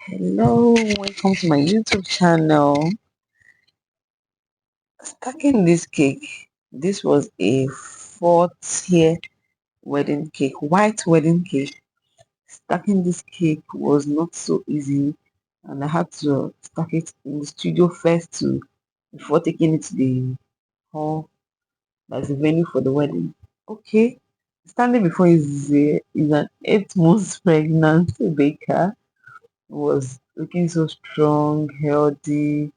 Hello, welcome to my YouTube channel. Stacking this cake. This was a 4th-year wedding cake, white wedding cake. Stacking this cake was not so easy, and I had to stack it in the studio first before taking it to the hall, that's the venue for the wedding. Okay, standing before is an 8 months pregnant baker. Was looking so strong, healthy,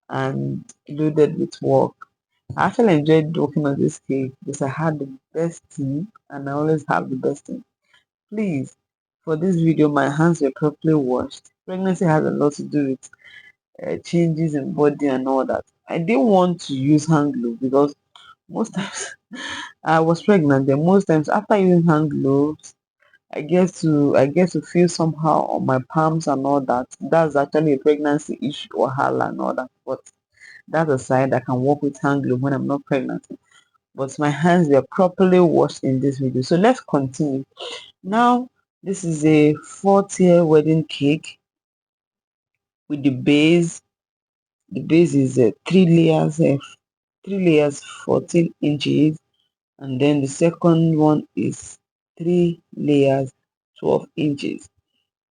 and loaded with work. I actually enjoyed working on this cake because I had the best team and I always have the best team. Please, for this video, my hands were properly washed. Pregnancy has a lot to do with changes in body and all that. I didn't want to use hand glove because most times I was pregnant. Then most times after using hand gloves, I get to feel somehow on my palms and all that. That's actually a pregnancy issue or hal and all that. But that aside, I can work with hand glove when I'm not pregnant. But my hands were properly washed in this video. So let's continue. Now, this is a 4th-year wedding cake with the base. The base is 3 layers, 14 inches, and then the second one is 3 layers, 12 inches.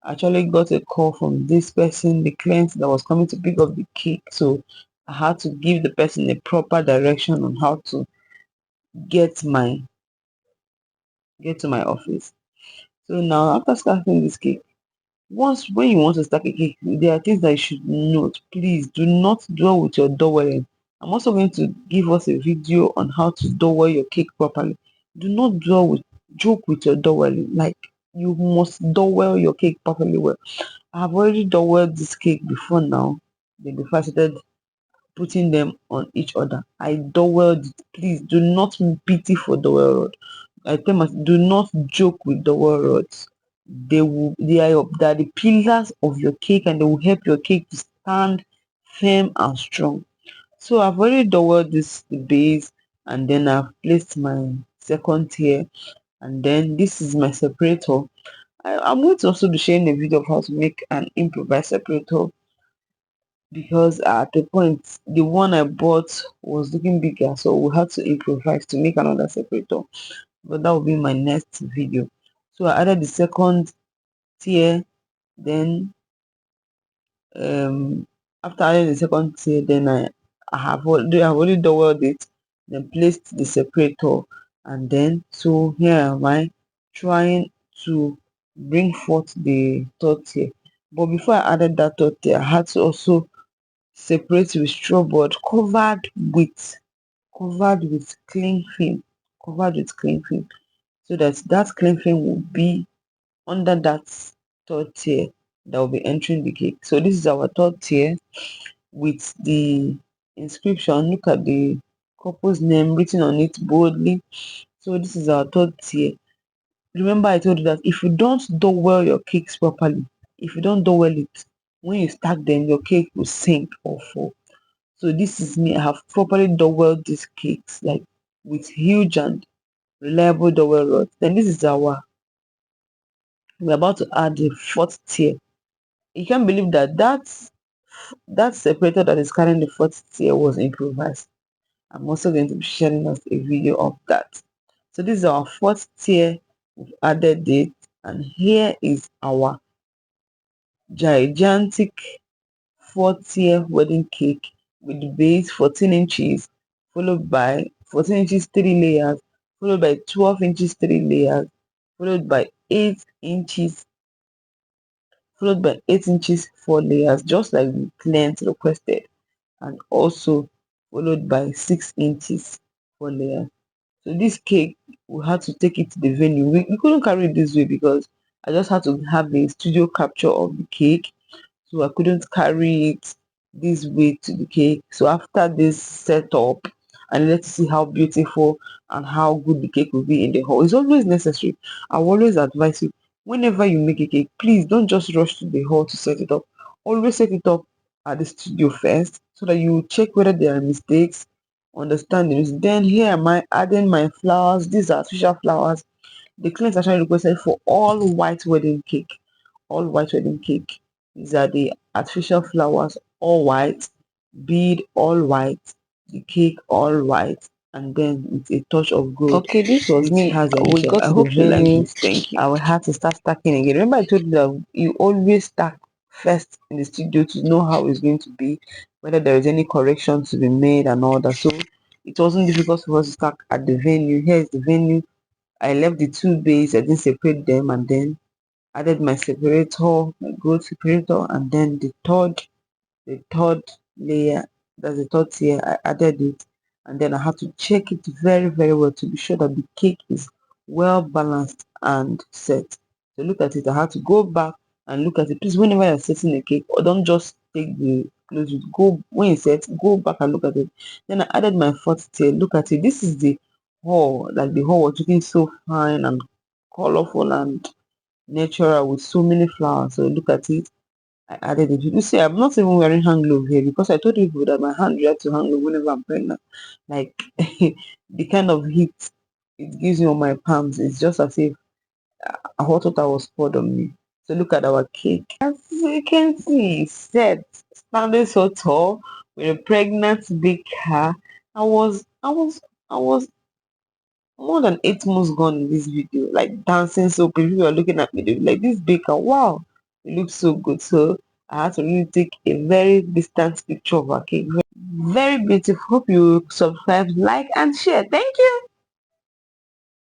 I actually got a call from this person, the client that was coming to pick up the cake. So I had to give the person a proper direction on how to get my get to my office. So now after starting this cake, once when you want to start a cake, there are things that you should note. Please do not dwell with your dowelling. I'm also going to give us a video on how to dowel your cake properly. Do not joke with your dowelling. Like, you must dowel your cake properly well. I have already dowelled this cake before now. Then before I started putting them on each other, I dowelled it. Please do not pity for dowel rod. I tell myself, do not joke with dowel rods. They are the pillars of your cake, and they will help your cake to stand firm and strong. So I've already dowelled this the base, and then I've placed my second tier, and then this is my separator. I'm going to also be sharing a video of how to make an improvised separator, because at the point the one I bought was looking bigger, so we had to improvise to make another separator. But that will be my next video. So I added the second tier, then after adding the second tier, then I've already doweled it, then placed the separator, and then so here am I trying to bring forth the third tier. But before I added that third tier, I had to also separate with straw board covered with cling film, so that cling film will be under that third tier that will be entering the cake. So this is our third tier with the inscription. Look at the couple's name written on it boldly. So this is our third tier. Remember, I told you that if you don't dowel your cakes properly, if you don't dowel it, when you stack them, your cake will sink or fall. So this is me. I have properly doweled these cakes, like with huge and reliable dowel rods. Then this is we're about to add the fourth tier. You can't believe that separator that is carrying the fourth tier was improvised. I'm also going to be sharing us a video of that. So this is our fourth tier. We've added it, and here is our gigantic 4th-tier wedding cake with the base 14 inches, followed by 14 inches 3 layers, followed by 12 inches 3 layers, followed by 8 inches, 4 layers, just like the client requested, and also followed by 6 inches 4 layers. So this cake, we had to take it to the venue. We couldn't carry it this way because I just had to have a studio capture of the cake, so I couldn't carry it this way to the cake. So after this setup, I needed to see how beautiful and how good the cake will be in the hall. It's always necessary. I will always advise you, whenever you make a cake, please don't just rush to the hall to set it up. Always set it up at the studio first, so that you check whether there are mistakes, understand the mistake. Then here am I adding my flowers. These are artificial flowers. The client actually requested for all white wedding cake. These are the artificial flowers, all white, bead all white, the cake all white, and then with a touch of gold. Okay, this was Which me. has a We leaf. got I to the hope you like venue. this. Thank you. I will have to start stacking again. Remember, I told you that you always stack first in the studio to know how it's going to be, whether there is any correction to be made and all that. So it wasn't difficult for us to stack at the venue. Here is the venue. I left the two bays, I didn't separate them, and then added my separator, my gold separator, and then the third layer, that's the third tier, I added it, and then I had to check it very, very well to be sure that the cake is well balanced and set. So look at it, I had to go back and look at it. Please, whenever you're setting a cake, or don't just take the close it, go when you set, go back and look at it. Then I added my fourth tier. Look at it. This is the hole, like the hole was looking so fine and colorful and natural with so many flowers. So look at it. I added it. You see, I'm not even wearing hand glove here because I told people that my hand reacts to hand glove whenever I'm pregnant. Like the kind of heat it gives me on my palms, it's just as if a hot water was poured on me. So look at our cake. As you can see, it's set, standing so tall with a pregnant baker. I was more than 8 months gone in this video, like dancing so pretty. People are looking at me, they be like, this baker, wow, it looks so good. So I had to really take a very distant picture of our cake. Very beautiful. Hope you subscribe, like, and share. Thank you.